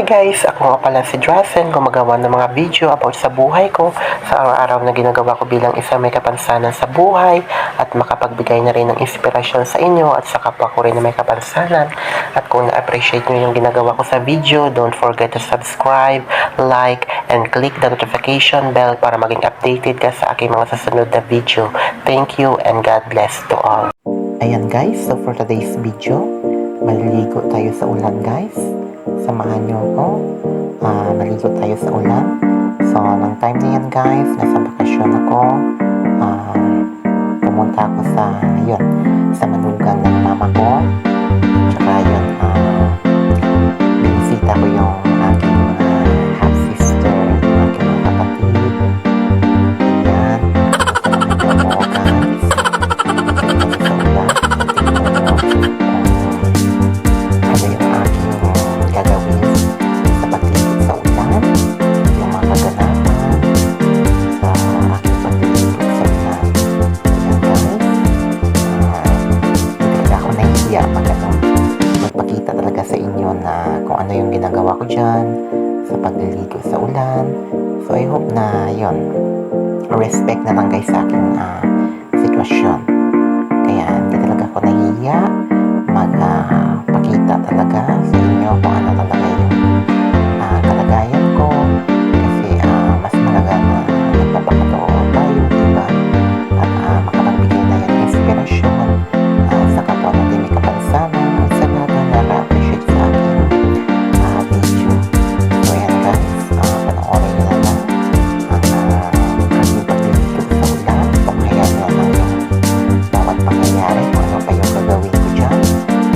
guys, ako nga pala si Drazen, gumagawa ng mga video about sa buhay ko, sa araw-araw na ginagawa ko bilang isang may kapansanan sa buhay at makapagbigay na rin ng inspirasyon sa inyo at sa kapwa ko rin na may kapansanan. At kung na-appreciate nyo yung ginagawa ko sa video, don't forget to subscribe, like, and click the notification bell para maging updated ka sa aking mga susunod na video. Thank you and God bless to all. Ayan guys, so for today's video, maliligo tayo sa ulan guys. Samahan nyo ako. Maligo tayo sa ulan. So, ng time na yan guys, nasa bakasyon ako. Pumunta ako sa manugang ng mama ko. Tsaka yun, binisita ko yung aking half-sister, yung aking mga kapatid. Yan. Samahan nyo ako guys. Maligo tayo sa ulan. Magpakita talaga sa inyo na kung ano yung ginagawa ko dyan sa pagliligo sa ulan. So I hope na yun, respect na lang guys sa aking sitwasyon. Kaya hindi talaga ako nahihiya magpakita talaga sa inyo kung ano talaga yung kalagayan ko. Kasi mas malaga na nagpapakatoo tayo, diba? At makapagbigay na yan inspirasyon sa kapwa natin may kapansanan at sa lahat na nara-appreciate sa aking video. So yan guys, panoorin nyo na lang ang aking pagliligo sa ulan. Panghayan nyo na yung bawat pangyayari kung ano pa yung gagawin ko dyan.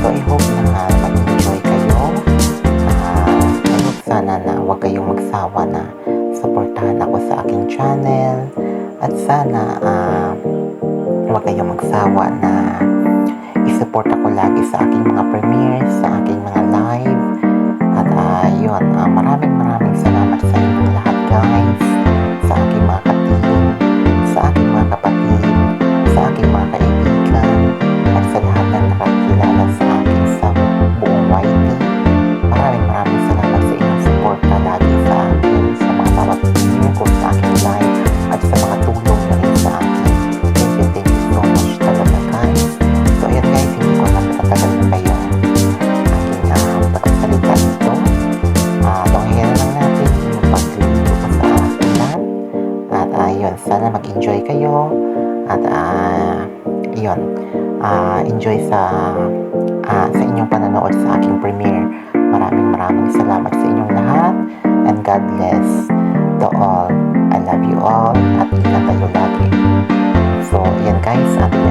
So I hope na mag-enjoy kayo. I hope sana na huwag kayong magsawa na supportahan ako sa aking channel. At sana huwag kayong magsawa na i-support ako lagi sa aking mga premieres, sa aking mga live. At yun, maraming salamat sa inyong lahat guys, sa aking mga ka-team, sa aking mga kapatid, sa aking mga kaibigan, at sa lahat na nakakilala sa akin sa buong YT. Maraming salamat sa inyong support na lagi sa akin, sa mga bawat premiere ko sa aking live, at sa mga tulong na rin sa akin. Thank you so much talaga guys. So ayan guys, hindi ko na patatagal na kayong aking pagsasalita dito. Tunghayan na lang natin yung pagliligo ko sa ulan. At yun, sana mag-enjoy kayo. At yun, enjoy sa inyong panonood sa aking premiere. Maraming salamat sa inyong lahat. And God bless to all. I love you all. At ingat kayo lagi. So, yan guys, ating